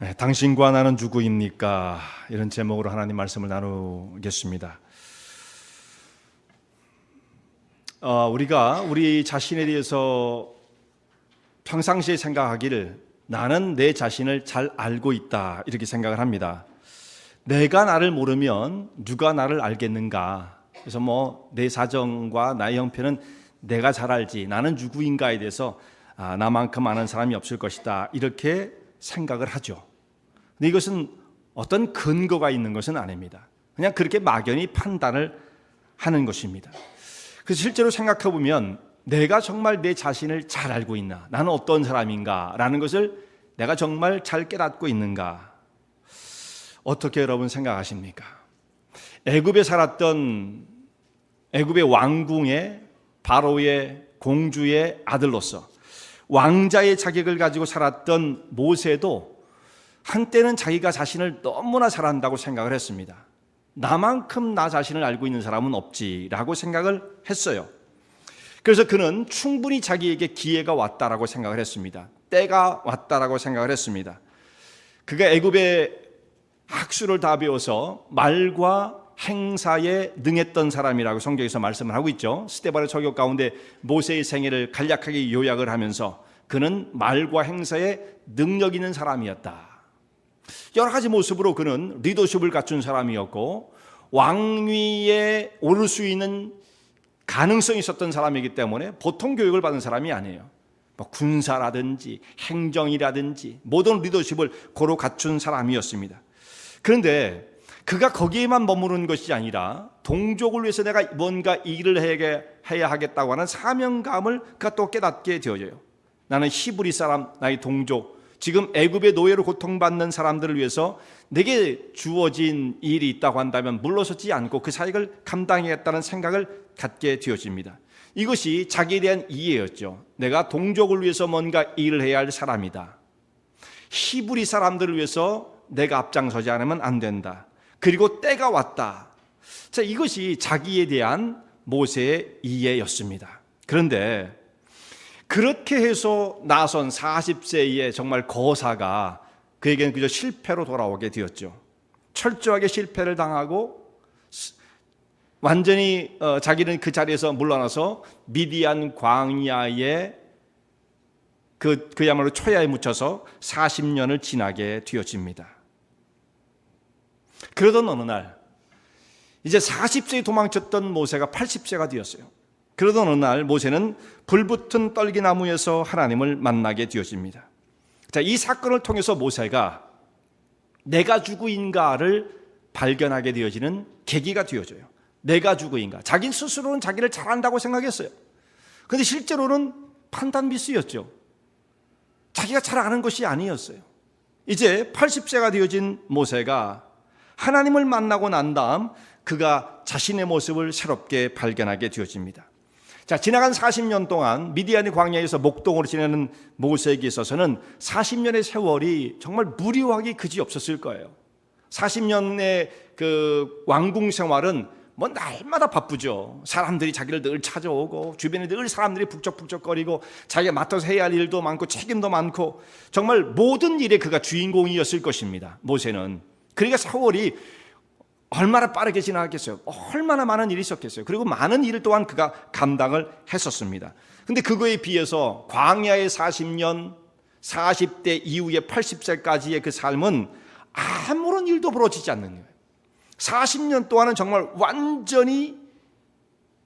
네, 당신과 나는 누구입니까? 이런 제목으로 하나님 말씀을 나누겠습니다. 우리가 우리 자신에 대해서 평상시에 생각하기를 나는 내 자신을 잘 알고 있다 이렇게 생각을 합니다. 내가 나를 모르면 누가 나를 알겠는가? 그래서 내 사정과 나의 형편은 내가 잘 알지, 나는 누구인가에 대해서 나만큼 아는 사람이 없을 것이다 이렇게 생각을 하죠. 근데 이것은 어떤 근거가 있는 것은 아닙니다. 그냥 그렇게 막연히 판단을 하는 것입니다. 그래서 실제로 생각해 보면 내가 정말 내 자신을 잘 알고 있나, 나는 어떤 사람인가 라는 것을 내가 정말 잘 깨닫고 있는가, 어떻게 여러분 생각하십니까? 애굽에 살았던 애굽의 왕궁의 바로의 공주의 아들로서 왕자의 자격을 가지고 살았던 모세도 한때는 자기가 자신을 너무나 잘한다고 생각을 했습니다. 나만큼 나 자신을 알고 있는 사람은 없지라고 생각을 했어요. 그래서 그는 충분히 자기에게 기회가 왔다라고 생각을 했습니다. 때가 왔다라고 생각을 했습니다. 그가 애굽의 학술을 다 배워서 말과 행사에 능했던 사람이라고 성경에서 말씀을 하고 있죠. 스데반의 설교 가운데 모세의 생애를 간략하게 요약을 하면서 그는 말과 행사에 능력 있는 사람이었다. 여러 가지 모습으로 그는 리더십을 갖춘 사람이었고 왕위에 오를 수 있는 가능성이 있었던 사람이기 때문에 보통 교육을 받은 사람이 아니에요. 군사라든지 행정이라든지 모든 리더십을 고루 갖춘 사람이었습니다. 그런데 그가 거기에만 머무른 것이 아니라 동족을 위해서 내가 뭔가 일을 해야 하겠다고 하는 사명감을 그가 또 깨닫게 되어져요. 나는 히브리 사람, 나의 동족, 지금 애굽의 노예로 고통받는 사람들을 위해서 내게 주어진 일이 있다고 한다면 물러서지 않고 그 사역을 감당하겠다는 생각을 갖게 되어집니다. 이것이 자기에 대한 이해였죠. 내가 동족을 위해서 뭔가 일을 해야 할 사람이다. 히브리 사람들을 위해서 내가 앞장서지 않으면 안 된다. 그리고 때가 왔다. 자, 이것이 자기에 대한 모세의 이해였습니다. 그런데 그렇게 해서 나선 40세의 정말 거사가 그에게는 그저 실패로 돌아오게 되었죠. 철저하게 실패를 당하고 완전히 자기는 그 자리에서 물러나서 미디안 광야에 그야말로 초야에 묻혀서 40년을 지나게 되어집니다. 그러던 어느 날 이제 40세에 도망쳤던 모세가 80세가 되었어요. 그러던 어느 날 모세는 불붙은 떨기나무에서 하나님을 만나게 되어집니다. 자, 이 사건을 통해서 모세가 내가 누구인가를 발견하게 되어지는 계기가 되어져요. 내가 누구인가. 자기 스스로는 자기를 잘한다고 생각했어요. 그런데 실제로는 판단 미스였죠. 자기가 잘 아는 것이 아니었어요. 이제 80세가 되어진 모세가 하나님을 만나고 난 다음 그가 자신의 모습을 새롭게 발견하게 되어집니다. 자, 지나간 40년 동안 미디안의 광야에서 목동으로 지내는 모세에게 있어서는 40년의 세월이 정말 무료하기 그지없었을 거예요. 40년의 그 왕궁 생활은 날마다 바쁘죠. 사람들이 자기를 늘 찾아오고 주변에 늘 사람들이 북적북적거리고 자기가 맡아서 해야 할 일도 많고 책임도 많고 정말 모든 일에 그가 주인공이었을 것입니다. 모세는. 그러니까 세월이 얼마나 빠르게 지나갔겠어요. 얼마나 많은 일이 있었겠어요. 그리고 많은 일을 또한 그가 감당을 했었습니다. 그런데 그거에 비해서 광야의 40년, 40대 이후에 80세까지의 그 삶은 아무런 일도 벌어지지 않는 거예요. 40년 동안은 정말 완전히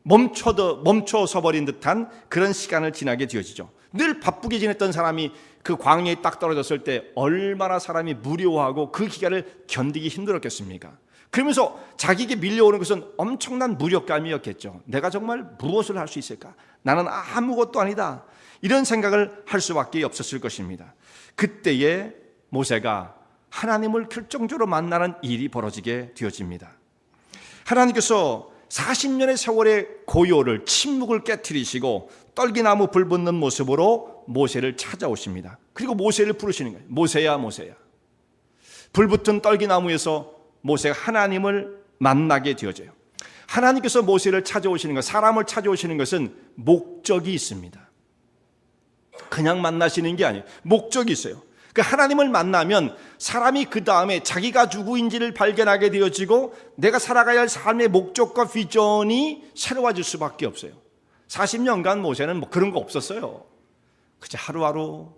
멈춰서 버린 듯한 그런 시간을 지나게 되어지죠. 늘 바쁘게 지냈던 사람이 그 광야에 딱 떨어졌을 때 얼마나 사람이 무료하고 그 기간을 견디기 힘들었겠습니까? 그러면서 자기에게 밀려오는 것은 엄청난 무력감이었겠죠. 내가 정말 무엇을 할 수 있을까? 나는 아무것도 아니다. 이런 생각을 할 수밖에 없었을 것입니다. 그때에 모세가 하나님을 결정적으로 만나는 일이 벌어지게 되어집니다. 하나님께서 40년의 세월의 고요를, 침묵을 깨트리시고 떨기나무 불붙는 모습으로 모세를 찾아오십니다. 그리고 모세를 부르시는 거예요. 모세야, 모세야. 불붙은 떨기나무에서 모세가 하나님을 만나게 되어져요. 하나님께서 모세를 찾아오시는 것, 사람을 찾아오시는 것은 목적이 있습니다. 그냥 만나시는 게 아니에요. 목적이 있어요. 그 하나님을 만나면 사람이 그 다음에 자기가 누구인지를 발견하게 되어지고 내가 살아가야 할 삶의 목적과 비전이 새로워질 수밖에 없어요. 40년간 모세는 뭐 그런 거 없었어요. 그저 하루하루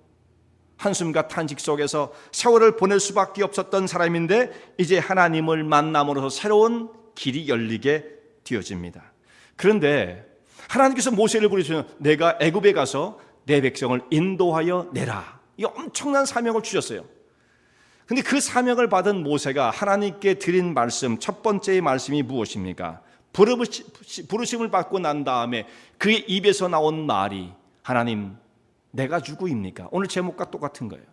한숨과 탄식 속에서 세월을 보낼 수밖에 없었던 사람인데 이제 하나님을 만남으로써 새로운 길이 열리게 되어집니다. 그런데 하나님께서 모세를 부르시면 내가 애굽에 가서 내 백성을 인도하여 내라, 이 엄청난 사명을 주셨어요. 근데 그 사명을 받은 모세가 하나님께 드린 말씀, 첫 번째의 말씀이 무엇입니까? 부르심을 받고 난 다음에 그의 입에서 나온 말이 하나님, 내가 누구입니까? 오늘 제목과 똑같은 거예요.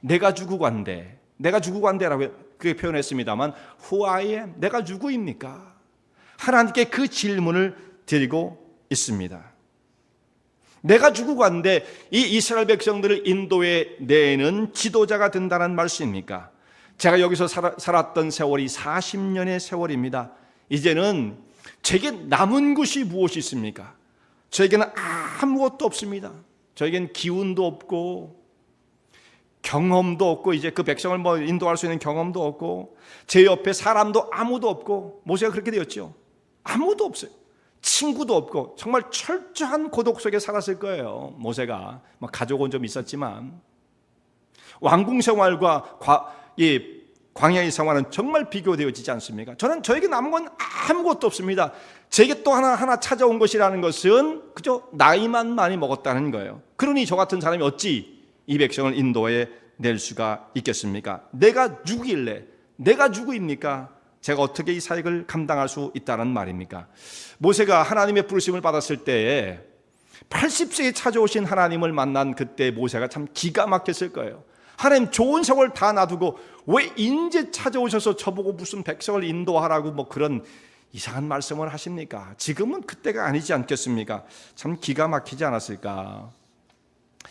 내가 누구간데, 내가 누구간데라고 그렇게 표현했습니다만 Who I am, 내가 누구입니까? 하나님께 그 질문을 드리고 있습니다. 내가 누구간데 이 이스라엘 백성들을 인도해 내는 지도자가 된다는 말씀입니까? 제가 여기서 살았던 세월이 40년의 세월입니다. 이제는 제게 남은 것이 무엇이 있습니까? 저에게는 아무것도 없습니다. 저에게는 기운도 없고 경험도 없고 이제 그 백성을 뭐 인도할 수 있는 경험도 없고 제 옆에 사람도 아무도 없고 모세가 그렇게 되었죠. 아무도 없어요. 친구도 없고 정말 철저한 고독 속에 살았을 거예요. 모세가 뭐 가족은 좀 있었지만 왕궁 생활과 광야의 생활은 정말 비교되어지지 않습니까? 저에게 남은 건 아무것도 없습니다. 제게 또 하나 찾아온 것이라는 것은 그저 나이만 많이 먹었다는 거예요. 그러니 저 같은 사람이 어찌 이 백성을 인도해 낼 수가 있겠습니까? 내가 누구길래, 내가 누구입니까? 제가 어떻게 이 사역을 감당할 수 있다는 말입니까? 모세가 하나님의 부르심을 받았을 때에 80세에 찾아오신 하나님을 만난 그때 모세가 참 기가 막혔을 거예요. 하나님 좋은 세월 다 놔두고 왜 인제 찾아오셔서 저보고 무슨 백성을 인도하라고 뭐 그런 이상한 말씀을 하십니까? 지금은 그때가 아니지 않겠습니까? 참 기가 막히지 않았을까?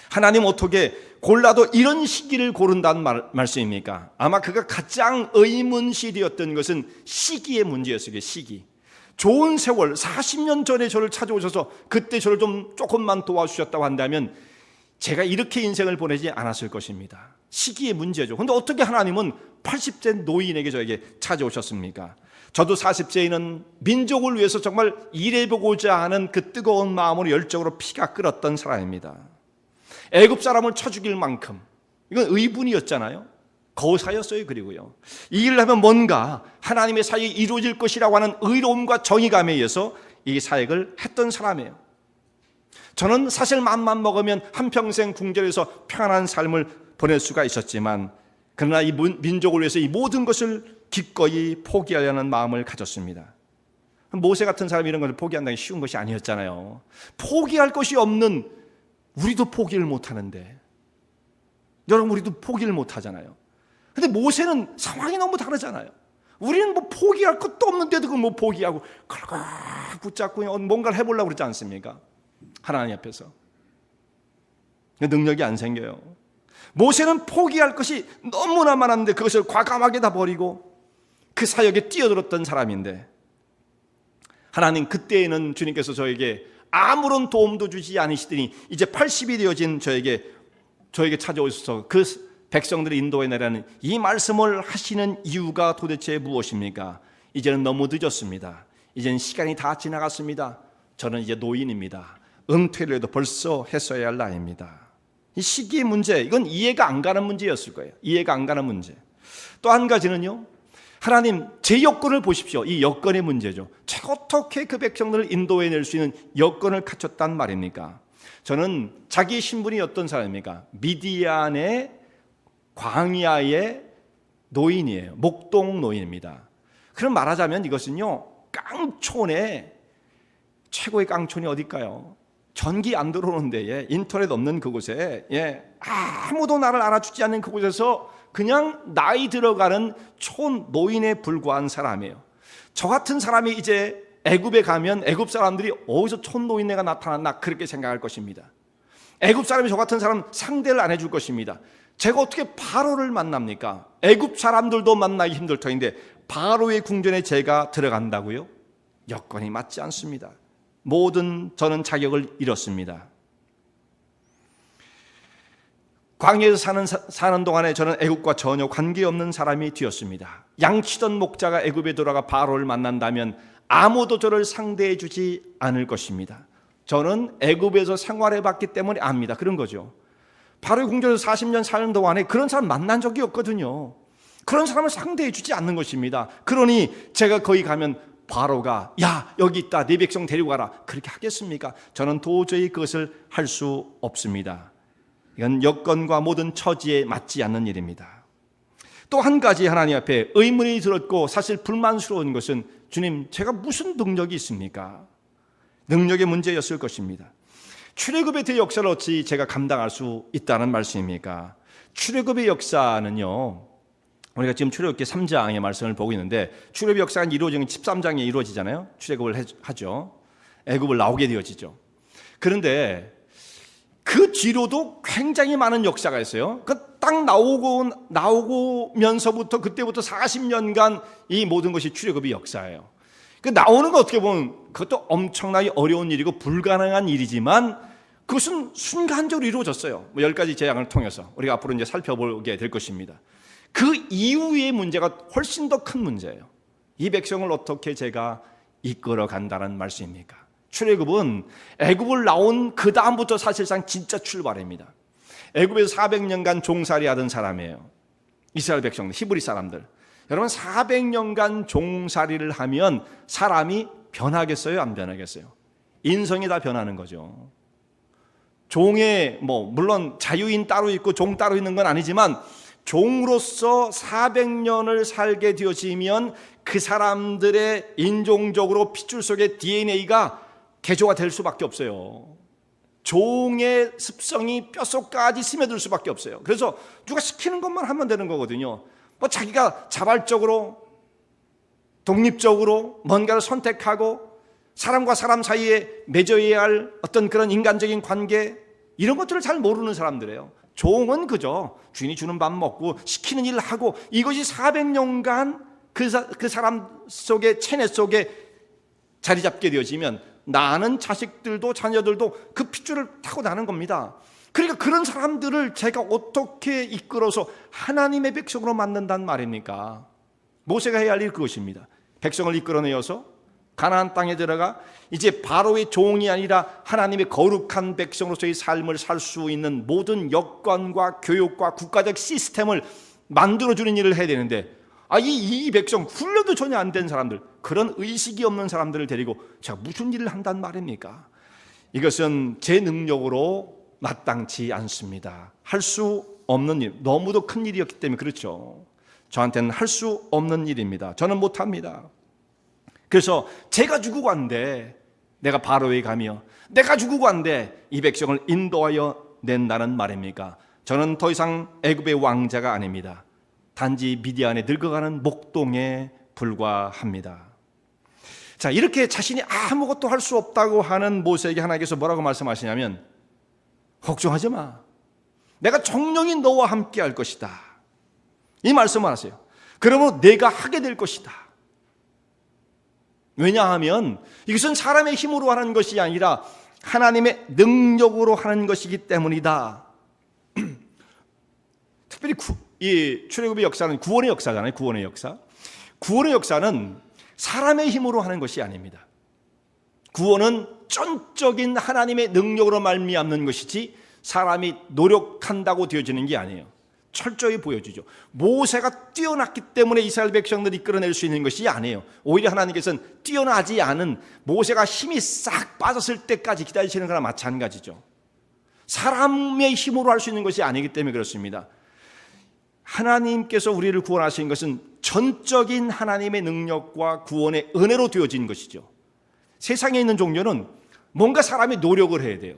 하나님 어떻게 골라도 이런 시기를 고른다는 말씀입니까? 아마 그가 가장 의문시되었던 것은 시기의 문제였어요. 시기. 좋은 세월 40년 전에 저를 찾아오셔서 그때 저를 좀 조금만 도와주셨다고 한다면 제가 이렇게 인생을 보내지 않았을 것입니다. 시기의 문제죠. 그런데 어떻게 하나님은 80세 노인에게 저에게 찾아오셨습니까? 저도 40세에는 민족을 위해서 정말 일해보고자 하는 그 뜨거운 마음으로 열정으로 피가 끓었던 사람입니다. 애굽 사람을 쳐 죽일 만큼 이건 의분이었잖아요. 거사였어요. 그리고요, 이 일을 하면 뭔가 하나님의 사역이 이루어질 것이라고 하는 의로움과 정의감에 의해서 이 사역을 했던 사람이에요. 저는 사실 맘만 먹으면 한평생 궁전에서 평안한 삶을 보낼 수가 있었지만 그러나 이 민족을 위해서 이 모든 것을 기꺼이 포기하려는 마음을 가졌습니다. 모세 같은 사람이 이런 것을 포기한다는 게 쉬운 것이 아니었잖아요. 포기할 것이 없는 우리도 포기를 못하는데, 여러분 우리도 포기를 못하잖아요. 근데 모세는 상황이 너무 다르잖아요. 우리는 뭐 포기할 것도 없는데도 그걸 뭐 포기하고 그걸 붙잡고 뭔가를 해보려고 그러지 않습니까? 하나님 앞에서 능력이 안 생겨요. 모세는 포기할 것이 너무나 많았는데 그것을 과감하게 다 버리고 그 사역에 뛰어들었던 사람인데, 하나님 그때에는 주님께서 저에게 아무런 도움도 주지 않으시더니 이제 80이 되어진 저에게 찾아오셔서 그 백성들을 인도해 내라는 이 말씀을 하시는 이유가 도대체 무엇입니까? 이제는 너무 늦었습니다. 이제는 시간이 다 지나갔습니다. 저는 이제 노인입니다. 은퇴를 해도 벌써 했어야 할 나이입니다. 이 시기의 문제, 이건 이해가 안 가는 문제였을 거예요. 이해가 안 가는 문제. 또 한 가지는요, 하나님 제 여건을 보십시오. 이 여건의 문제죠. 제가 어떻게 그 백성들을 인도해 낼 수 있는 여건을 갖췄단 말입니까? 저는 자기의 신분이 어떤 사람입니까? 미디안의 광야의 노인이에요. 목동 노인입니다. 그럼 말하자면 이것은요, 깡촌의 최고의 깡촌이 어딜까요? 전기 안 들어오는 데에, 인터넷 없는 그곳에, 아무도 나를 알아주지 않는 그곳에서 그냥 나이 들어가는 촌 노인에 불과한 사람이에요. 저 같은 사람이 이제 애굽에 가면 애굽 사람들이 어디서 촌 노인네가 나타났나 그렇게 생각할 것입니다. 애굽 사람이 저 같은 사람 상대를 안 해줄 것입니다. 제가 어떻게 바로를 만납니까? 애굽 사람들도 만나기 힘들 터인데 바로의 궁전에 제가 들어간다고요? 여건이 맞지 않습니다. 저는 자격을 잃었습니다. 광야에서 사는 동안에 저는 애굽과 전혀 관계없는 사람이 되었습니다. 양치던 목자가 애굽에 돌아가 바로를 만난다면 아무도 저를 상대해 주지 않을 것입니다. 저는 애굽에서 생활해 봤기 때문에 압니다. 그런 거죠. 바로의 궁전에서 40년 사는 동안에 그런 사람 만난 적이 없거든요. 그런 사람을 상대해 주지 않는 것입니다. 그러니 제가 거기 가면 바로가 야 여기 있다 네 백성 데리고 가라 그렇게 하겠습니까? 저는 도저히 그것을 할 수 없습니다. 이건 여건과 모든 처지에 맞지 않는 일입니다. 또 한 가지 하나님 앞에 의문이 들었고 사실 불만스러운 것은 주님 제가 무슨 능력이 있습니까? 능력의 문제였을 것입니다. 출애굽의 대역사를 어찌 제가 감당할 수 있다는 말씀입니까? 출애굽의 역사는요, 우리가 지금 출애굽기 3장의 말씀을 보고 있는데 출애굽의 역사가 이루어지는 13장에 이루어지잖아요. 출애굽을 하죠. 애굽을 나오게 되어지죠. 그런데 그 뒤로도 굉장히 많은 역사가 있어요. 그 딱 나오면서부터 그때부터 40년간 이 모든 것이 출애굽의 역사예요. 그 나오는 거 어떻게 보면 그것도 엄청나게 어려운 일이고 불가능한 일이지만 그것은 순간적으로 이루어졌어요. 10가지 재앙을 통해서 우리가 앞으로 이제 살펴보게 될 것입니다. 그 이후의 문제가 훨씬 더 큰 문제예요. 이 백성을 어떻게 제가 이끌어 간다는 말씀입니까? 출애굽은 애굽을 나온 그 다음부터 사실상 진짜 출발입니다. 애굽에서 400년간 종살이 하던 사람이에요. 이스라엘 백성들, 히브리 사람들. 여러분 400년간 종살이를 하면 사람이 변하겠어요? 안 변하겠어요? 인성이 다 변하는 거죠. 종의 물론 자유인 따로 있고 종 따로 있는 건 아니지만 종으로서 400년을 살게 되어지면 그 사람들의 인종적으로 핏줄 속의 DNA가 개조가 될 수밖에 없어요. 종의 습성이 뼛속까지 스며들 수밖에 없어요. 그래서 누가 시키는 것만 하면 되는 거거든요. 자기가 자발적으로 독립적으로 뭔가를 선택하고 사람과 사람 사이에 맺어야 할 어떤 그런 인간적인 관계 이런 것들을 잘 모르는 사람들이에요. 종은 그저 주인이 주는 밥 먹고 시키는 일을 하고 이것이 400년간 그 사람 속에 체내 속에 자리 잡게 되어지면 나는 자식들도 자녀들도 그 핏줄을 타고 나는 겁니다. 그러니까 그런 사람들을 제가 어떻게 이끌어서 하나님의 백성으로 만든단 말입니까? 모세가 해야 할 일 그것입니다. 백성을 이끌어내어서 가나안 땅에 들어가 이제 바로의 종이 아니라 하나님의 거룩한 백성으로서의 삶을 살 수 있는 모든 여건과 교육과 국가적 시스템을 만들어주는 일을 해야 되는데 이 백성 훈련도 전혀 안 된 사람들 그런 의식이 없는 사람들을 데리고 제가 무슨 일을 한단 말입니까? 이것은 제 능력으로 마땅치 않습니다. 할 수 없는 일, 너무도 큰 일이었기 때문에 그렇죠. 저한테는 할 수 없는 일입니다. 저는 못합니다. 그래서 제가 죽고 간데 내가 바로에 가며 내가 죽고 간데 이 백성을 인도하여 낸다는 말입니까? 저는 더 이상 애굽의 왕자가 아닙니다. 단지 미디안에 늙어가는 목동에 불과합니다. 자, 이렇게 자신이 아무것도 할 수 없다고 하는 모세에게 하나님께서 뭐라고 말씀하시냐면 걱정하지 마. 내가 정령이 너와 함께 할 것이다. 이 말씀을 하세요. 그러면 내가 하게 될 것이다. 왜냐하면 이것은 사람의 힘으로 하는 것이 아니라 하나님의 능력으로 하는 것이기 때문이다. 특별히 이 출애굽의 역사는 구원의 역사잖아요. 구원의 역사. 구원의 역사는 사람의 힘으로 하는 것이 아닙니다. 구원은 전적인 하나님의 능력으로 말미암는 것이지 사람이 노력한다고 되어지는 게 아니에요. 철저히 보여주죠. 모세가 뛰어났기 때문에 이스라엘 백성들이 이끌어낼 수 있는 것이 아니에요. 오히려 하나님께서는 뛰어나지 않은 모세가 힘이 싹 빠졌을 때까지 기다리시는 거나 마찬가지죠. 사람의 힘으로 할 수 있는 것이 아니기 때문에 그렇습니다. 하나님께서 우리를 구원하신 것은 전적인 하나님의 능력과 구원의 은혜로 되어진 것이죠. 세상에 있는 종교는 뭔가 사람이 노력을 해야 돼요.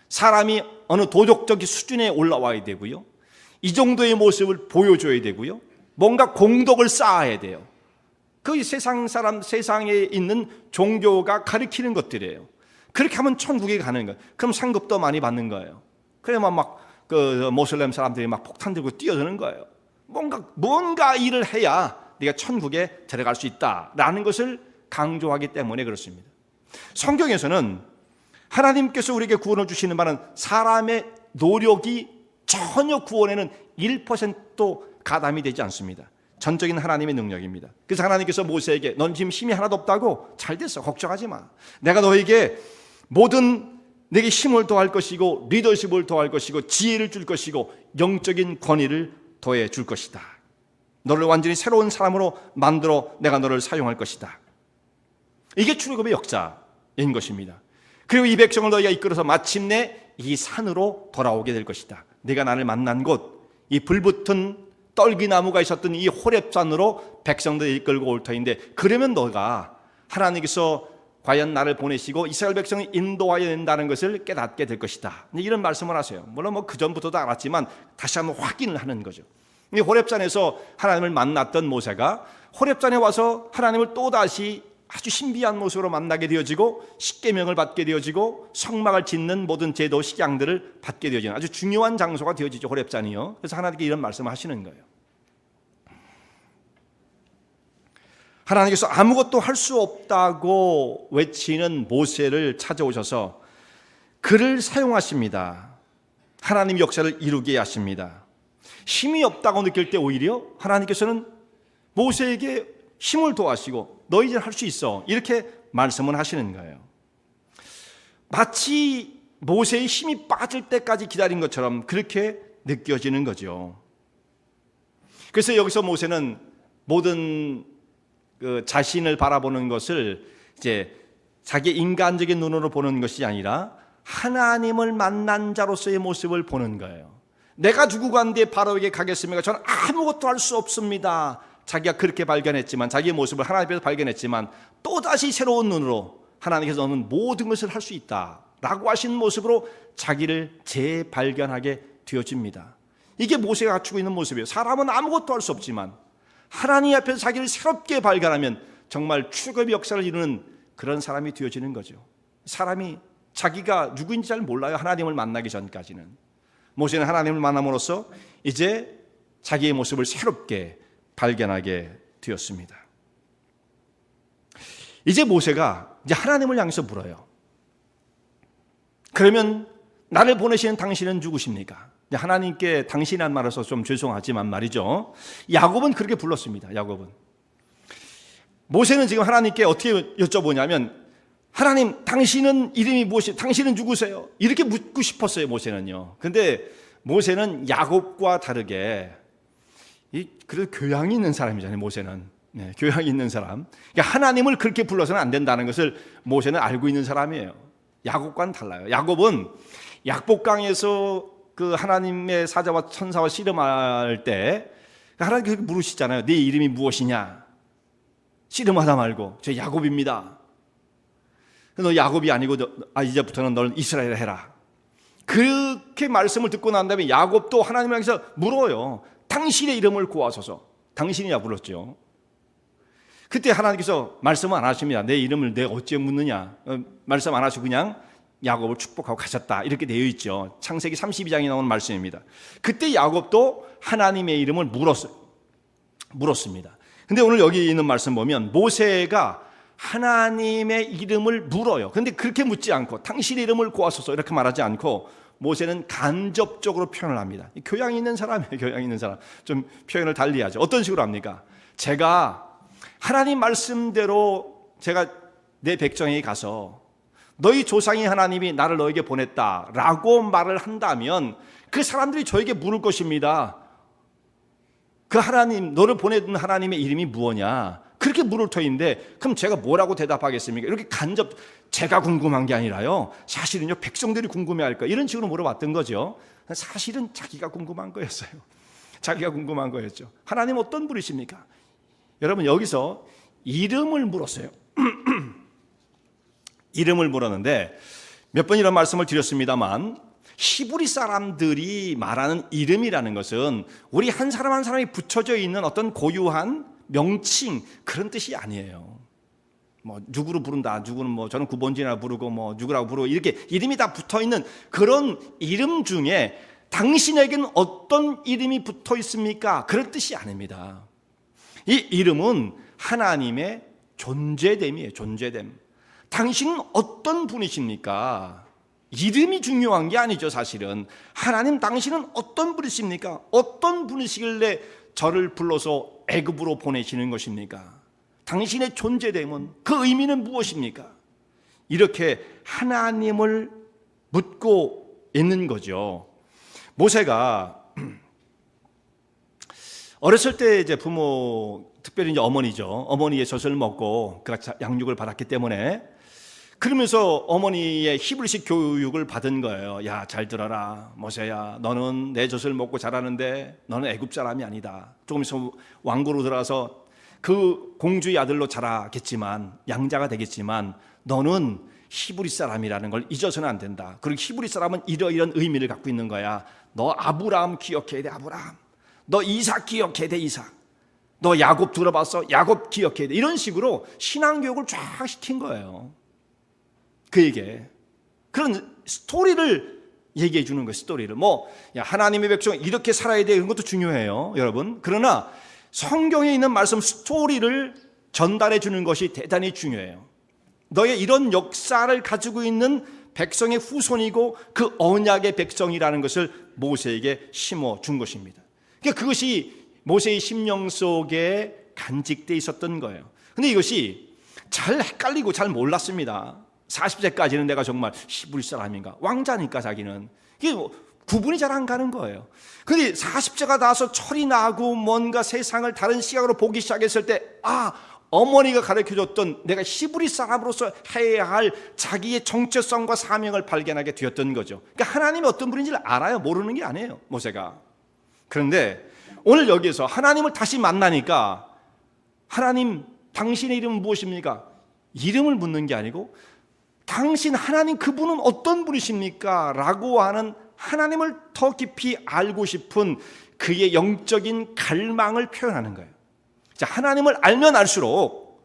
사람이 어느 도덕적 수준에 올라와야 되고요. 이 정도의 모습을 보여줘야 되고요. 뭔가 공덕을 쌓아야 돼요. 그 세상에 있는 종교가 가리키는 것들이에요. 그렇게 하면 천국에 가는 거예요. 그럼 상급도 많이 받는 거예요. 그래야만 그 모슬렘 사람들이 막 폭탄 들고 뛰어드는 거예요. 뭔가 일을 해야 네가 천국에 들어갈 수 있다라는 것을 강조하기 때문에 그렇습니다. 성경에서는 하나님께서 우리에게 구원을 주시는 바는 사람의 노력이 전혀 구원에는 1%도 가담이 되지 않습니다. 전적인 하나님의 능력입니다. 그래서 하나님께서 모세에게 넌 지금 힘이 하나도 없다고? 잘 됐어, 걱정하지 마. 내가 너에게 모든 내게 힘을 더할 것이고 리더십을 더할 것이고 지혜를 줄 것이고 영적인 권위를 더해 줄 것이다. 너를 완전히 새로운 사람으로 만들어 내가 너를 사용할 것이다. 이게 출애굽의 역사인 것입니다. 그리고 이 백성을 너희가 이끌어서 마침내 이 산으로 돌아오게 될 것이다. 네가 나를 만난 곳, 이 불붙은 떨기나무가 있었던 이 호렙산으로 백성들을 이끌고 올 터인데, 그러면 너가 하나님께서 과연 나를 보내시고 이스라엘 백성을 인도하여야 된다는 것을 깨닫게 될 것이다. 이런 말씀을 하세요. 물론 그 전부터도 알았지만 다시 한번 확인을 하는 거죠. 이 호렙산에서 하나님을 만났던 모세가 호렙산에 와서 하나님을 또다시 아주 신비한 모습으로 만나게 되어지고 십계명을 받게 되어지고 성막을 짓는 모든 제도 식양들을 받게 되어지는 아주 중요한 장소가 되어지죠, 호렙산이요. 그래서 하나님께 이런 말씀을 하시는 거예요. 하나님께서 아무것도 할 수 없다고 외치는 모세를 찾아오셔서 그를 사용하십니다. 하나님 역사를 이루게 하십니다. 힘이 없다고 느낄 때 오히려 하나님께서는 모세에게 힘을 더하시고 너 이제 할 수 있어, 이렇게 말씀을 하시는 거예요. 마치 모세의 힘이 빠질 때까지 기다린 것처럼 그렇게 느껴지는 거죠. 그래서 여기서 모세는 모든 자신을 바라보는 것을 이제 자기 인간적인 눈으로 보는 것이 아니라 하나님을 만난 자로서의 모습을 보는 거예요. 내가 누구 간데 바로에게 가겠습니까? 저는 아무것도 할 수 없습니다. 자기가 그렇게 발견했지만, 자기의 모습을 하나님 앞에서 발견했지만 또다시 새로운 눈으로 하나님께서 너는 모든 것을 할 수 있다 라고 하신 모습으로 자기를 재발견하게 되어집니다. 이게 모세가 갖추고 있는 모습이에요. 사람은 아무것도 할 수 없지만 하나님 앞에서 자기를 새롭게 발견하면 정말 출애굽의 역사를 이루는 그런 사람이 되어지는 거죠. 사람이 자기가 누구인지 잘 몰라요. 하나님을 만나기 전까지는. 모세는 하나님을 만남으로써 이제 자기의 모습을 새롭게 발견하게 되었습니다. 이제 모세가 이제 하나님을 향해서 물어요. 그러면 나를 보내시는 당신은 누구십니까? 하나님께 당신이란 말을 써서 좀 죄송하지만 말이죠. 야곱은 그렇게 불렀습니다. 야곱은. 모세는 지금 하나님께 어떻게 여쭤보냐면, 하나님, 당신은 이름이 무엇이, 당신은 누구세요? 이렇게 묻고 싶었어요, 모세는요. 근데 모세는 야곱과 다르게 그래도 교양이 있는 사람이잖아요, 모세는. 네, 교양이 있는 사람. 그러니까 하나님을 그렇게 불러서는 안 된다는 것을 모세는 알고 있는 사람이에요. 야곱과는 달라요. 야곱은 약복강에서 그 하나님의 사자와 천사와 씨름할 때 하나님께서 물으시잖아요. 네 이름이 무엇이냐? 씨름하다 말고 저 야곱입니다. 너 야곱이 아니고 이제부터는 널 이스라엘 해라. 그렇게 말씀을 듣고 난 다음에 야곱도 하나님 향해서 물어요. 당신의 이름을 구하소서. 당신이야 불렀죠. 그때 하나님께서 말씀 안 하십니다. 내 이름을 내가 어찌 묻느냐. 말씀 안 하시고 그냥 야곱을 축복하고 가셨다, 이렇게 되어 있죠. 창세기 32장에 나오는 말씀입니다. 그때 야곱도 하나님의 이름을 물었습니다. 근데 오늘 여기 있는 말씀 보면 모세가 하나님의 이름을 물어요. 그런데 그렇게 묻지 않고 당신의 이름을 구하소서 이렇게 말하지 않고 모세는 간접적으로 표현을 합니다. 교양 있는 사람이에요. 교양 있는 사람. 좀 표현을 달리하죠. 어떤 식으로 합니까? 제가 하나님 말씀대로 제가 내 백성에게 가서 너희 조상의 하나님이 나를 너에게 보냈다라고 말을 한다면 그 사람들이 저에게 물을 것입니다. 그 하나님, 너를 보내준 하나님의 이름이 무엇냐? 그렇게 물을 터인데 그럼 제가 뭐라고 대답하겠습니까? 이렇게 간접, 제가 궁금한 게 아니라요, 사실은요 백성들이 궁금해할 거예요. 이런 식으로 물어봤던 거죠. 사실은 자기가 궁금한 거였어요. 자기가 궁금한 거였죠. 하나님 어떤 분이십니까? 여러분 여기서 이름을 물었어요. 이름을 물었는데 몇 번 이런 말씀을 드렸습니다만 히브리 사람들이 말하는 이름이라는 것은 우리 한 사람 한 사람이 붙여져 있는 어떤 고유한 명칭, 그런 뜻이 아니에요. 뭐 누구로 부른다, 누구는 뭐 저는 구본진이라 부르고 뭐 누구라고 부르고 이렇게 이름이 다 붙어 있는 그런 이름 중에 당신에게는 어떤 이름이 붙어 있습니까? 그런 뜻이 아닙니다. 이 이름은 하나님의 존재됨이에요. 존재됨. 당신은 어떤 분이십니까? 이름이 중요한 게 아니죠. 사실은 하나님 당신은 어떤 분이십니까? 어떤 분이시길래 저를 불러서 애굽으로 보내시는 것입니까? 당신의 존재됨은, 그 의미는 무엇입니까? 이렇게 하나님을 묻고 있는 거죠. 모세가 어렸을 때 이제 부모, 특별히 이제 어머니죠. 어머니의 젖을 먹고 그가 양육을 받았기 때문에, 그러면서 어머니의 히브리식 교육을 받은 거예요. 야, 잘 들어라, 모세야. 너는 내 젖을 먹고 자라는데 너는 애굽 사람이 아니다. 조금 있으면 왕국으로 들어가서 그 공주의 아들로 자라겠지만, 양자가 되겠지만, 너는 히브리 사람이라는 걸 잊어서는 안 된다. 그리고 히브리 사람은 이러이런 의미를 갖고 있는 거야. 너 아브라함 기억해야 돼, 아브라함. 너 이삭 기억해야 돼, 이삭. 너 야곱 들어봤어? 야곱 기억해야 돼. 이런 식으로 신앙교육을 쫙 시킨 거예요. 그에게 그런 스토리를 얘기해 주는 거예요. 스토리를. 야, 하나님의 백성 이렇게 살아야 돼, 이런 것도 중요해요, 여러분. 그러나 성경에 있는 말씀 스토리를 전달해 주는 것이 대단히 중요해요. 너의 이런 역사를 가지고 있는 백성의 후손이고 그 언약의 백성이라는 것을 모세에게 심어 준 것입니다. 그러니까 그것이 모세의 심령 속에 간직되어 있었던 거예요. 근데 이것이 잘 헷갈리고 잘 몰랐습니다. 40세까지는 내가 정말 히브리 사람인가? 왕자니까 자기는. 이게 구분이 잘 안 가는 거예요. 근데 40세가 나서 철이 나고 뭔가 세상을 다른 시각으로 보기 시작했을 때, 어머니가 가르쳐줬던 내가 히브리 사람으로서 해야 할 자기의 정체성과 사명을 발견하게 되었던 거죠. 그러니까 하나님이 어떤 분인지를 알아요. 모르는 게 아니에요, 모세가. 그런데 오늘 여기에서 하나님을 다시 만나니까, 하나님, 당신의 이름은 무엇입니까? 이름을 묻는 게 아니고, 당신 하나님 그분은 어떤 분이십니까? 라고 하는 하나님을 더 깊이 알고 싶은 그의 영적인 갈망을 표현하는 거예요. 자, 하나님을 알면 알수록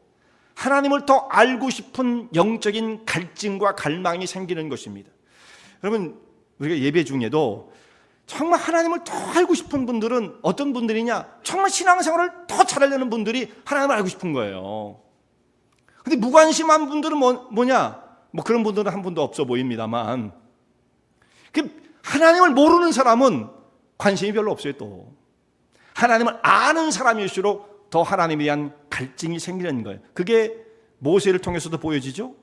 하나님을 더 알고 싶은 영적인 갈증과 갈망이 생기는 것입니다. 여러분, 우리가 예배 중에도 정말 하나님을 더 알고 싶은 분들은 어떤 분들이냐? 정말 신앙생활을 더 잘하려는 분들이 하나님을 알고 싶은 거예요. 근데 무관심한 분들은 뭐냐? 그런 분들은 한 분도 없어 보입니다만, 하나님을 모르는 사람은 관심이 별로 없어요. 또 하나님을 아는 사람일수록 더 하나님에 대한 갈증이 생기는 거예요. 그게 모세를 통해서도 보여지죠.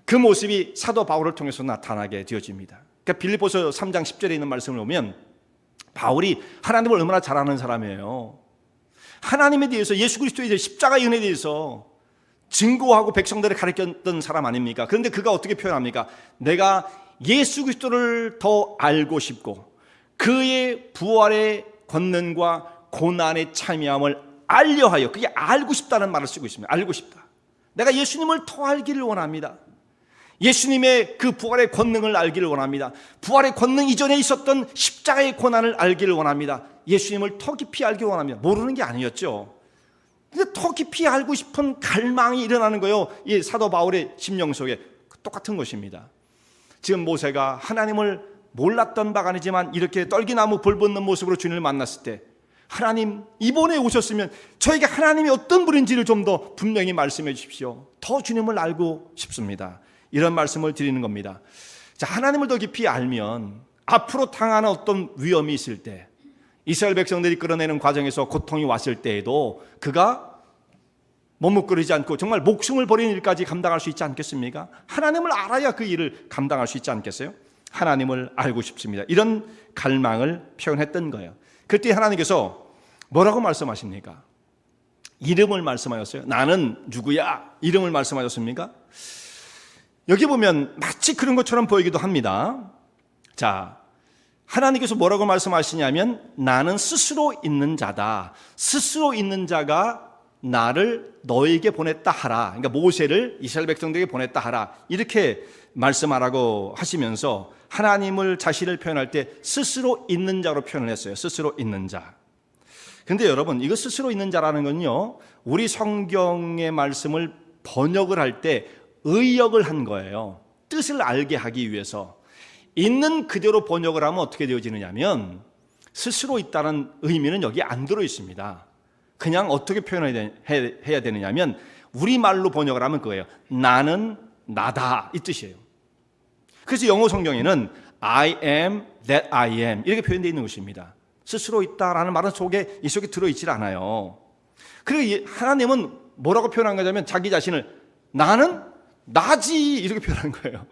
그 모습이 사도 바울을 통해서 나타나게 되어집니다. 그러니까 빌립보서 3장 10절에 있는 말씀을 보면, 바울이 하나님을 얼마나 잘 아는 사람이에요. 하나님에 대해서, 예수 그리스도에 대해서, 십자가의 은혜에 대해서 증거하고 백성들을 가르쳤던 사람 아닙니까? 그런데 그가 어떻게 표현합니까? 내가 예수 그리스도를 더 알고 싶고 그의 부활의 권능과 고난의 참여함을 알려하여, 그게 알고 싶다는 말을 쓰고 있습니다. 알고 싶다. 내가 예수님을 더 알기를 원합니다. 예수님의 그 부활의 권능을 알기를 원합니다. 부활의 권능 이전에 있었던 십자가의 고난을 알기를 원합니다. 예수님을 더 깊이 알기를 원합니다. 모르는 게 아니었죠. 근데 더 깊이 알고 싶은 갈망이 일어나는 거예요. 이 사도 바울의 심령 속에 똑같은 것입니다. 지금 모세가 하나님을 몰랐던 바가 아니지만 이렇게 떨기나무 불 붙는 모습으로 주님을 만났을 때, 하나님 이번에 오셨으면 저에게 하나님이 어떤 분인지를 좀 더 분명히 말씀해 주십시오. 더 주님을 알고 싶습니다. 이런 말씀을 드리는 겁니다. 자, 하나님을 더 깊이 알면 앞으로 당하는 어떤 위험이 있을 때, 이스라엘 백성들이 끌어내는 과정에서 고통이 왔을 때에도 그가 머뭇거리지 않고 정말 목숨을 버리는 일까지 감당할 수 있지 않겠습니까? 하나님을 알아야 그 일을 감당할 수 있지 않겠어요? 하나님을 알고 싶습니다. 이런 갈망을 표현했던 거예요. 그때 하나님께서 뭐라고 말씀하십니까? 이름을 말씀하셨어요. 나는 누구야? 이름을 말씀하셨습니까? 여기 보면 마치 그런 것처럼 보이기도 합니다. 자, 하나님께서 뭐라고 말씀하시냐면, 나는 스스로 있는 자다. 스스로 있는 자가 나를 너에게 보냈다 하라. 그러니까 모세를 이스라엘 백성들에게 보냈다 하라. 이렇게 말씀하라고 하시면서 하나님을, 자신을 표현할 때 스스로 있는 자로 표현을 했어요. 스스로 있는 자. 근데 여러분, 이거 스스로 있는 자라는 건요, 우리 성경의 말씀을 번역을 할 때 의역을 한 거예요. 뜻을 알게 하기 위해서. 있는 그대로 번역을 하면 어떻게 되어지느냐면, 스스로 있다는 의미는 여기 안 들어 있습니다. 그냥 어떻게 표현해야 되느냐면, 우리말로 번역을 하면 그거예요. 나는 나다, 이 뜻이에요. 그래서 영어 성경에는 I am that I am 이렇게 표현되어 있는 것입니다. 스스로 있다라는 말은 이 속에 들어있질 않아요. 그리고 하나님은 뭐라고 표현한 거냐면 자기 자신을 나는 나지 이렇게 표현한 거예요.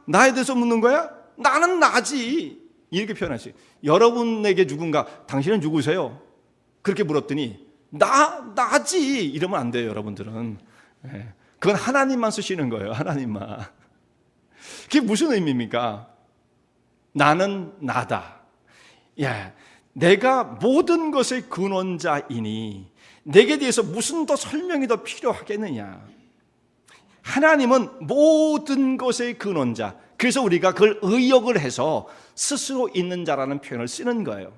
나에 대해서 묻는 거야? 나는 나지 이렇게 표현하지. 여러분에게 누군가 당신은 누구세요? 그렇게 물었더니 나지 이러면 안 돼요. 여러분들은 그건 하나님만 쓰시는 거예요. 하나님만. 그게 무슨 의미입니까? 나는 나다. 내가 모든 것의 근원자이니 내게 대해서 무슨 더 설명이 더 필요하겠느냐. 하나님은 모든 것의 근원자. 그래서 우리가 그걸 의역을 해서 스스로 있는 자라는 표현을 쓰는 거예요.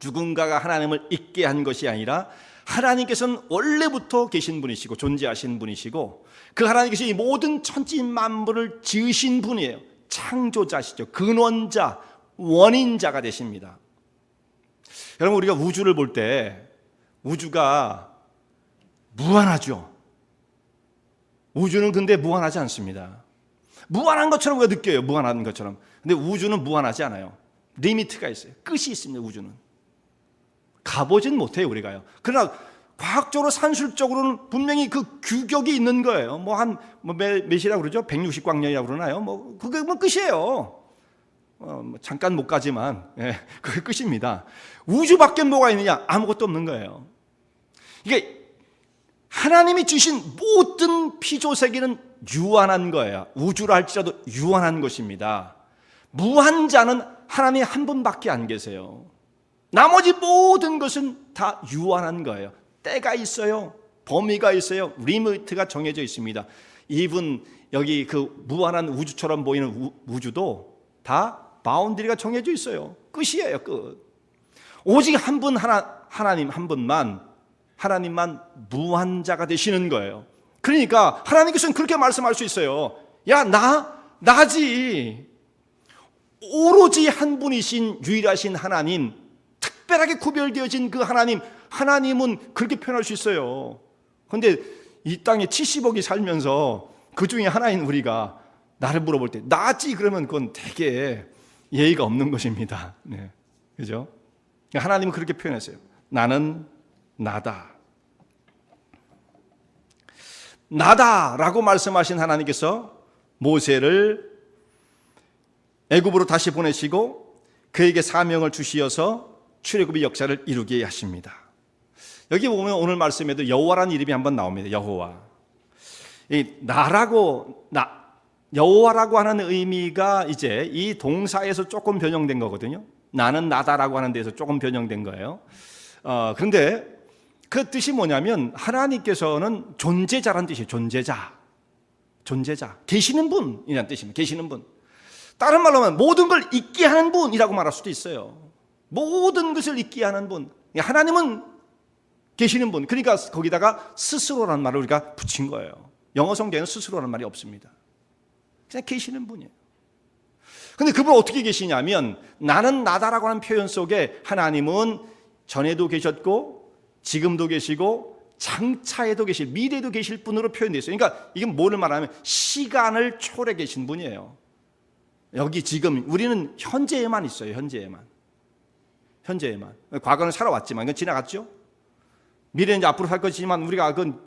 누군가가 하나님을 있게 한 것이 아니라 하나님께서는 원래부터 계신 분이시고 존재하신 분이시고 그 하나님께서 이 모든 천지 만물을 지으신 분이에요. 창조자시죠. 근원자, 원인자가 되십니다. 여러분, 우리가 우주를 볼 때 우주가 무한하죠. 우주는 근데 무한하지 않습니다. 무한한 것처럼 우리가 느껴요. 무한한 것처럼. 근데 우주는 무한하지 않아요. 리미트가 있어요. 끝이 있습니다. 우주는. 가보진 못해요. 우리가요. 그러나 과학적으로 산술적으로는 분명히 그 규격이 있는 거예요. 몇이라고 그러죠? 160광년이라고 그러나요? 그게 끝이에요. 잠깐 못 가지만 그게 끝입니다. 우주밖에 뭐가 있느냐? 아무것도 없는 거예요. 이게 하나님이 주신 모든 피조세계는 유한한 거예요. 우주라 할지라도 유한한 것입니다. 무한자는 하나님이 한 분밖에 안 계세요. 나머지 모든 것은 다 유한한 거예요. 때가 있어요. 범위가 있어요. 리미트가 정해져 있습니다. 이분 여기 그 무한한 우주처럼 보이는 우주도 다 바운드리가 정해져 있어요. 끝이에요. 끝. 오직 한 분 하나님 한 분만 하나님만 무한자가 되시는 거예요. 그러니까 하나님께서는 그렇게 말씀할 수 있어요. 나지. 오로지 한 분이신 유일하신 하나님, 특별하게 구별되어진 그 하나님은 그렇게 표현할 수 있어요. 그런데 이 땅에 70억이 살면서 그 중에 하나인 우리가 나를 물어볼 때 나지 그러면 그건 되게 예의가 없는 것입니다. 네. 그죠? 하나님은 그렇게 표현했어요. 나는 나다. 나다라고 말씀하신 하나님께서 모세를 애굽으로 다시 보내시고 그에게 사명을 주시어서 출애굽의 역사를 이루게 하십니다. 여기 보면 오늘 말씀에도 여호와라는 이름이 한번 나옵니다. 여호와. 여호와라고 하는 의미가 이제 이 동사에서 조금 변형된 거거든요. 나는 나다라고 하는 데서 조금 변형된 거예요. 그런데 그 뜻이 뭐냐면 하나님께서는 존재자라는 뜻이에요. 존재자. 계시는 분이라는 뜻입니다. 계시는 분. 다른 말로 하면 모든 걸 있게 하는 분이라고 말할 수도 있어요. 모든 것을 있게 하는 분. 하나님은 계시는 분. 그러니까 거기다가 스스로라는 말을 우리가 붙인 거예요. 영어 성경에는 스스로라는 말이 없습니다. 그냥 계시는 분이에요. 근데 그분 어떻게 계시냐면 나는 나다라고 하는 표현 속에 하나님은 전에도 계셨고 지금도 계시고 장차에도 계실 미래에도 계실 분으로 표현되어 있어요. 그러니까 이건 뭐를 말하면 시간을 초월해 계신 분이에요. 여기 지금 우리는 현재에만 있어요. 현재에만. 과거는 살아왔지만 이건 지나갔죠. 미래는 이제 앞으로 살 것이지만 우리가 그건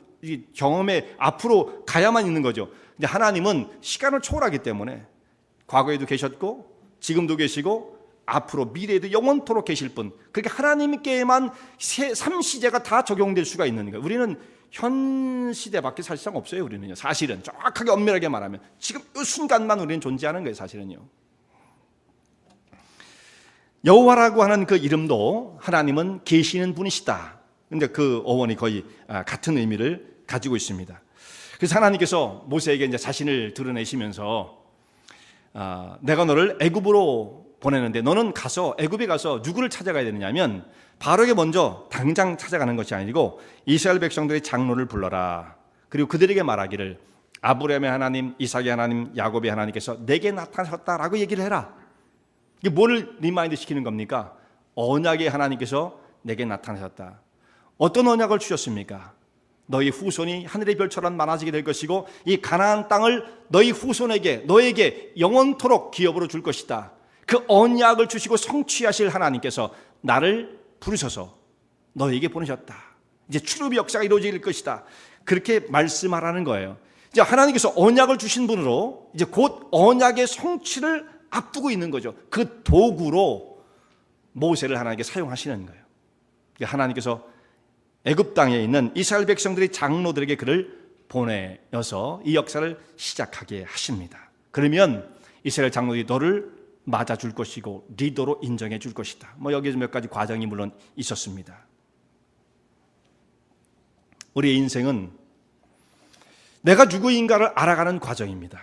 경험에 앞으로 가야만 있는 거죠. 근데 하나님은 시간을 초월하기 때문에 과거에도 계셨고 지금도 계시고 앞으로 미래에도 영원토록 계실 분. 그러니까 하나님께만 3시대가 다 적용될 수가 있는 거예요. 우리는 현 시대밖에 사실상 없어요. 우리는요. 사실은 정확하게 엄밀하게 말하면 지금 이 순간만 우리는 존재하는 거예요. 사실은요. 여호와라고 하는 그 이름도 하나님은 계시는 분이시다. 근데 그 어원이 거의 같은 의미를 가지고 있습니다. 그래서 하나님께서 모세에게 이제 자신을 드러내시면서 내가 너를 애굽으로 보내는데 너는 가서 애굽에 가서 누구를 찾아가야 되느냐면 바로에게 먼저 당장 찾아가는 것이 아니고 이스라엘 백성들의 장로를 불러라. 그리고 그들에게 말하기를 아브라함의 하나님, 이삭의 하나님, 야곱의 하나님께서 내게 나타나셨다라고 얘기를 해라. 이게 뭐를 리마인드 시키는 겁니까? 언약의 하나님께서 내게 나타나셨다. 어떤 언약을 주셨습니까? 너희 후손이 하늘의 별처럼 많아지게 될 것이고 이 가나안 땅을 너희 후손에게 너에게 영원토록 기업으로 줄 것이다. 그 언약을 주시고 성취하실 하나님께서 나를 부르셔서 너에게 보내셨다. 이제 출애굽의 역사가 이루어질 것이다. 그렇게 말씀하라는 거예요. 이제 하나님께서 언약을 주신 분으로 이제 곧 언약의 성취를 앞두고 있는 거죠. 그 도구로 모세를 하나님께 사용하시는 거예요. 하나님께서 애굽 땅에 있는 이스라엘 백성들의 장로들에게 그를 보내어서 이 역사를 시작하게 하십니다. 그러면 이스라엘 장로들이 너를 맞아줄 것이고 리더로 인정해 줄 것이다. 여기에 몇 가지 과정이 물론 있었습니다. 우리의 인생은 내가 누구인가를 알아가는 과정입니다.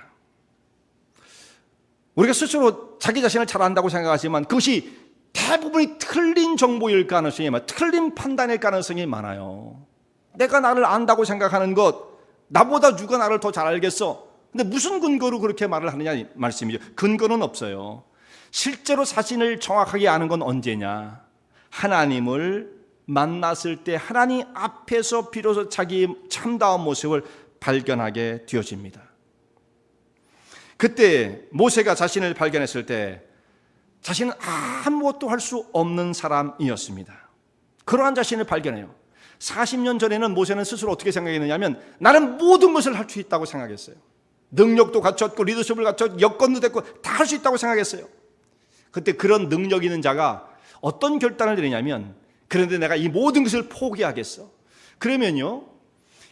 우리가 스스로 자기 자신을 잘 안다고 생각하지만 그것이 대부분이 틀린 정보일 가능성이 많아요. 틀린 판단일 가능성이 많아요. 내가 나를 안다고 생각하는 것, 나보다 누가 나를 더 잘 알겠어. 근데 무슨 근거로 그렇게 말을 하느냐 이 말씀이죠. 근거는 없어요. 실제로 자신을 정확하게 아는 건 언제냐? 하나님을 만났을 때 하나님 앞에서 비로소 자기의 참다운 모습을 발견하게 되어집니다. 그때 모세가 자신을 발견했을 때 자신은 아무것도 할 수 없는 사람이었습니다. 그러한 자신을 발견해요. 40년 전에는 모세는 스스로 어떻게 생각했느냐면 나는 모든 것을 할 수 있다고 생각했어요. 능력도 갖췄고 리더십을 갖췄고 여건도 됐고 다 할 수 있다고 생각했어요. 그때 그런 능력 있는 자가 어떤 결단을 내리냐면 그런데 내가 이 모든 것을 포기하겠어. 그러면요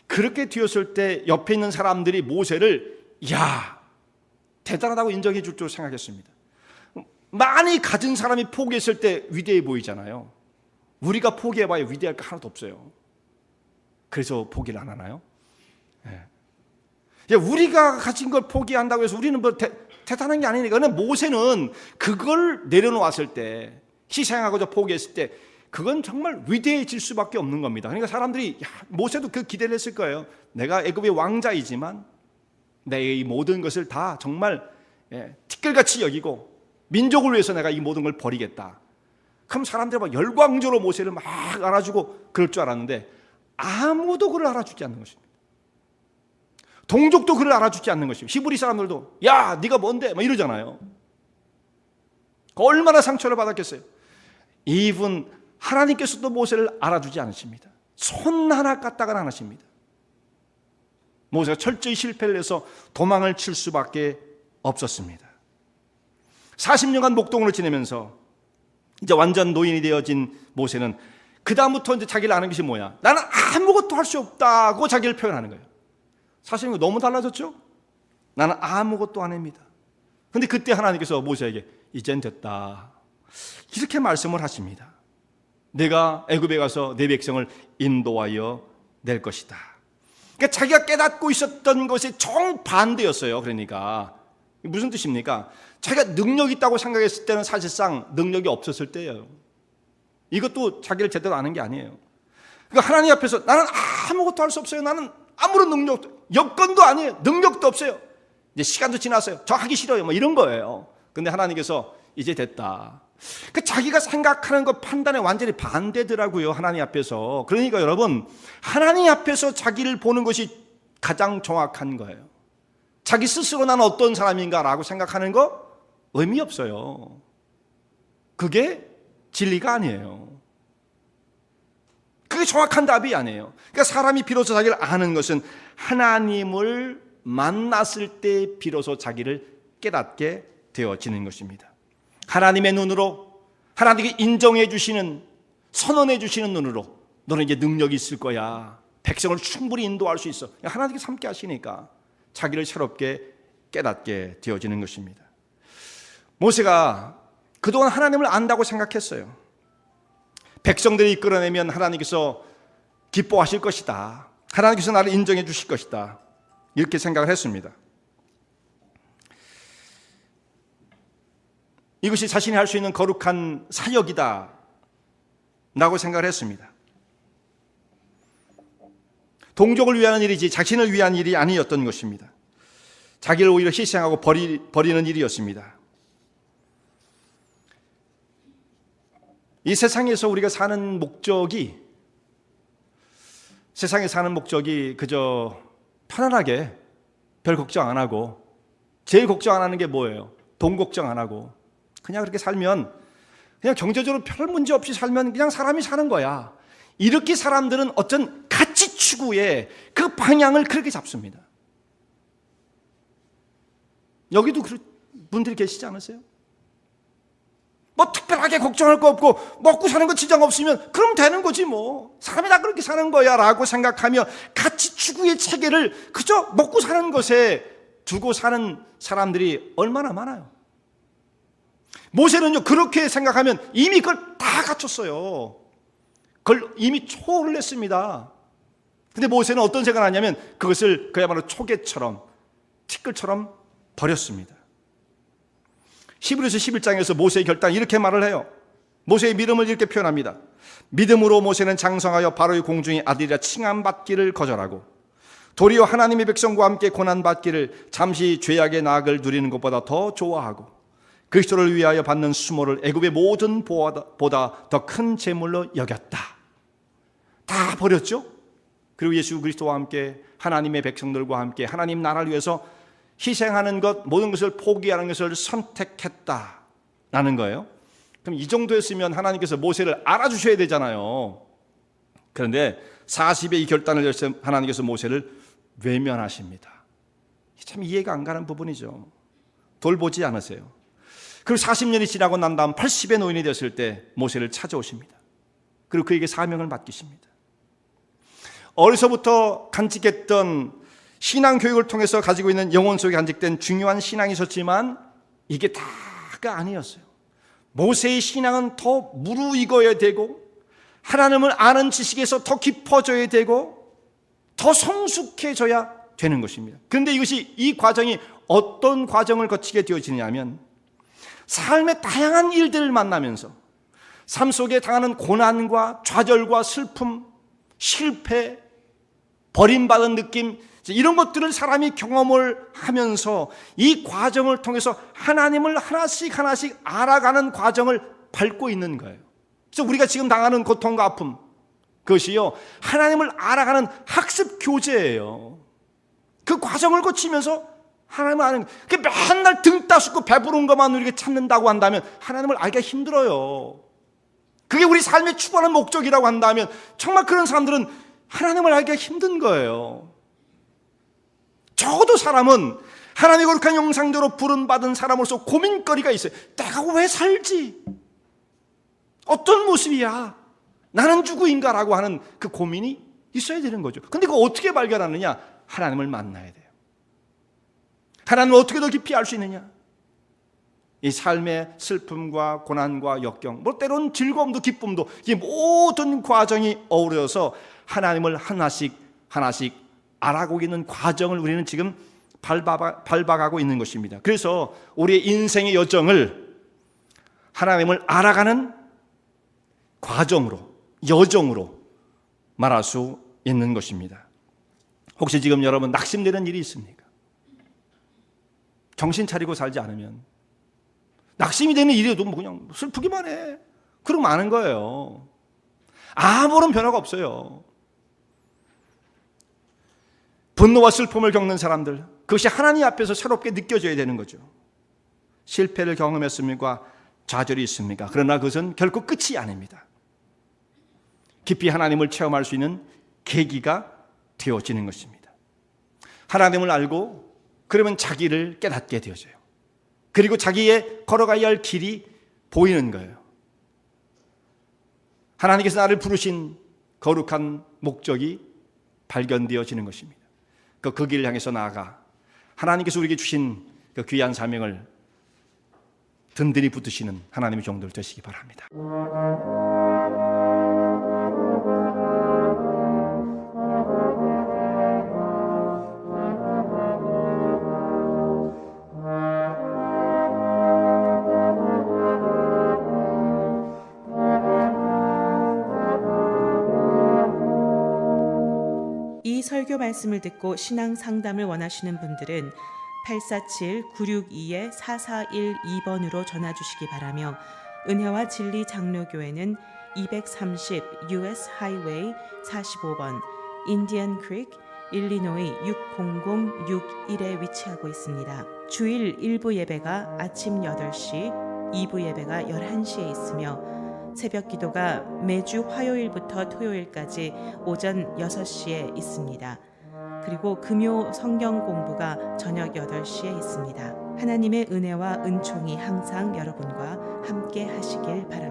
그렇게 되었을 때 옆에 있는 사람들이 모세를 야 대단하다고 인정해 줄 줄 생각했습니다. 많이 가진 사람이 포기했을 때 위대해 보이잖아요. 우리가 포기해봐야 위대할 거 하나도 없어요. 그래서 포기를 안 하나요? 네. 우리가 가진 걸 포기한다고 해서 우리는 뭐 대단한 게 아니니까. 모세는 그걸 내려놓았을 때 희생하고자 포기했을 때 그건 정말 위대해질 수밖에 없는 겁니다. 그러니까 사람들이 모세도 그 기대를 했을 거예요. 내가 애굽의 왕자이지만 내 이 모든 것을 다 정말 티끌같이 여기고 민족을 위해서 내가 이 모든 걸 버리겠다. 그럼 사람들이 막 열광적으로 모세를 막 알아주고 그럴 줄 알았는데 아무도 그를 알아주지 않는 것입니다. 동족도 그를 알아주지 않는 것입니다. 히브리 사람들도 야 네가 뭔데 막 이러잖아요. 얼마나 상처를 받았겠어요. 이분 하나님께서도 모세를 알아주지 않으십니다. 손 하나 까딱은 안 하십니다. 모세가 철저히 실패를 해서 도망을 칠 수밖에 없었습니다. 40년간 목동으로 지내면서 이제 완전 노인이 되어진 모세는 그 다음부터 이제 자기를 아는 것이 뭐야? 나는 아무것도 할 수 없다고 자기를 표현하는 거예요. 사실 이거 너무 달라졌죠? 나는 아무것도 안 합니다. 근데 그때 하나님께서 모세에게 이젠 됐다 이렇게 말씀을 하십니다. 내가 애굽에 가서 내 백성을 인도하여 낼 것이다. 그러니까 자기가 깨닫고 있었던 것이 정반대였어요. 그러니까 무슨 뜻입니까? 자기가 능력이 있다고 생각했을 때는 사실상 능력이 없었을 때예요. 이것도 자기를 제대로 아는 게 아니에요. 그러니까 하나님 앞에서 나는 아무것도 할 수 없어요. 나는 아무런 능력도 여건도 아니에요. 능력도 없어요. 이제 시간도 지났어요. 저 하기 싫어요. 뭐 이런 거예요. 근데 하나님께서 이제 됐다. 그러니까 자기가 생각하는 것 판단에 완전히 반대더라고요. 하나님 앞에서. 그러니까 여러분 하나님 앞에서 자기를 보는 것이 가장 정확한 거예요. 자기 스스로 나는 어떤 사람인가라고 생각하는 거 의미 없어요. 그게 진리가 아니에요. 그게 정확한 답이 아니에요. 그러니까 사람이 비로소 자기를 아는 것은 하나님을 만났을 때 비로소 자기를 깨닫게 되어지는 것입니다. 하나님의 눈으로 하나님께 인정해 주시는 선언해 주시는 눈으로 너는 이제 능력이 있을 거야. 백성을 충분히 인도할 수 있어. 하나님께 함께 하시니까 자기를 새롭게 깨닫게 되어지는 것입니다. 모세가 그동안 하나님을 안다고 생각했어요. 백성들이 이끌어내면 하나님께서 기뻐하실 것이다. 하나님께서 나를 인정해 주실 것이다. 이렇게 생각을 했습니다. 이것이 자신이 할 수 있는 거룩한 사역이다 라고 생각을 했습니다. 동족을 위한 일이지 자신을 위한 일이 아니었던 것입니다. 자기를 오히려 희생하고 버리는 일이었습니다. 이 세상에서 우리가 사는 목적이 세상에 사는 목적이 그저 편안하게 별 걱정 안 하고, 제일 걱정 안 하는 게 뭐예요? 돈 걱정 안 하고 그냥 그렇게 살면, 그냥 경제적으로 별 문제 없이 살면 그냥 사람이 사는 거야. 이렇게 사람들은 어떤 가치 추구의 그 방향을 그렇게 잡습니다. 여기도 그런 분들이 계시지 않으세요? 뭐 특별하게 걱정할 거 없고 먹고 사는 거 지장 없으면 그럼 되는 거지 뭐. 사람이 다 그렇게 사는 거야 라고 생각하며 가치 추구의 체계를 그저 먹고 사는 것에 두고 사는 사람들이 얼마나 많아요. 모세는요, 그렇게 생각하면 이미 그걸 다 갖췄어요. 그걸 이미 초월을 했습니다. 근데 모세는 어떤 생각을 하냐면 그것을 그야말로 초계처럼, 티끌처럼 버렸습니다. 히브리서 11장에서 모세의 결단이 이렇게 말을 해요. 모세의 믿음을 이렇게 표현합니다. 믿음으로 모세는 장성하여 바로의 공중의 아들이라 칭함받기를 거절하고 도리어 하나님의 백성과 함께 고난받기를 잠시 죄악의 낙을 누리는 것보다 더 좋아하고 그리스도를 위하여 받는 수모를 애굽의 모든 보다 더 큰 재물로 여겼다. 다 버렸죠. 그리고 예수 그리스도와 함께 하나님의 백성들과 함께 하나님 나라를 위해서 희생하는 것, 모든 것을 포기하는 것을 선택했다라는 거예요. 그럼 이 정도였으면 하나님께서 모세를 알아주셔야 되잖아요. 그런데 40의 이 결단을 해서 하나님께서 모세를 외면하십니다. 참 이해가 안 가는 부분이죠. 돌보지 않으세요. 그리고 40년이 지나고 난 다음 80의 노인이 되었을 때 모세를 찾아오십니다. 그리고 그에게 사명을 맡기십니다. 어려서부터 간직했던 신앙 교육을 통해서 가지고 있는 영혼 속에 간직된 중요한 신앙이 있었지만 이게 다가 아니었어요. 모세의 신앙은 더 무르익어야 되고 하나님을 아는 지식에서 더 깊어져야 되고 더 성숙해져야 되는 것입니다. 그런데 이 과정이 어떤 과정을 거치게 되어지느냐면 삶의 다양한 일들을 만나면서 삶 속에 당하는 고난과 좌절과 슬픔, 실패, 버림받은 느낌, 이런 것들을 사람이 경험을 하면서 이 과정을 통해서 하나님을 하나씩 하나씩 알아가는 과정을 밟고 있는 거예요. 그래서 우리가 지금 당하는 고통과 아픔, 그것이요, 하나님을 알아가는 학습 교재예요. 그 과정을 거치면서 하나님을 아는, 맨날 등 따숩고 배부른 것만 우리가 찾는다고 한다면 하나님을 알기가 힘들어요. 그게 우리 삶의 추구하는 목적이라고 한다면 정말 그런 사람들은 하나님을 알기가 힘든 거예요. 적어도 사람은 하나님의 거룩한 형상대로 부름받은 사람으로서 고민거리가 있어요. 내가 왜 살지? 어떤 모습이야? 나는 누구인가라고 하는 그 고민이 있어야 되는 거죠. 근데 그거 어떻게 발견하느냐? 하나님을 만나야 돼요. 하나님을 어떻게 더 깊이 알 수 있느냐? 이 삶의 슬픔과 고난과 역경, 뭐 때로는 즐거움도 기쁨도, 이 모든 과정이 어우러져서 하나님을 하나씩 하나씩 알아가고 있는 과정을 우리는 지금 밟아가고 있는 것입니다. 그래서 우리의 인생의 여정을 하나님을 알아가는 과정으로, 여정으로 말할 수 있는 것입니다. 혹시 지금 여러분 낙심되는 일이 있습니까? 정신 차리고 살지 않으면 낙심이 되는 일이어도 뭐 그냥 슬프기만 해. 그러고 마는 거예요. 아무런 변화가 없어요. 분노와 슬픔을 겪는 사람들, 그것이 하나님 앞에서 새롭게 느껴져야 되는 거죠. 실패를 경험했습니까? 좌절이 있습니까? 그러나 그것은 결코 끝이 아닙니다. 깊이 하나님을 체험할 수 있는 계기가 되어지는 것입니다. 하나님을 알고 그러면 자기를 깨닫게 되어져요. 그리고 자기의 걸어가야 할 길이 보이는 거예요. 하나님께서 나를 부르신 거룩한 목적이 발견되어지는 것입니다. 그 길을 향해서 나아가 하나님께서 우리에게 주신 그 귀한 사명을 든든히 붙드시는 하나님의 종들 되시기 바랍니다. 이 설교 말씀을 듣고 신앙 상담을 원하시는 분들은 847-962-4412번으로 전화 주시기 바라며 은혜와 진리 장로교회는 230 US 하이웨이 45번 인디언 크릭, 일리노이 60061에 위치하고 있습니다. 주일 1부 예배가 아침 8시, 2부 예배가 11시에 있으며 새벽 기도가 매주 화요일부터 토요일까지 오전 6시에 있습니다. 그리고 금요 성경 공부가 저녁 8시에 있습니다. 하나님의 은혜와 은총이 항상 여러분과 함께 하시길 바랍니다.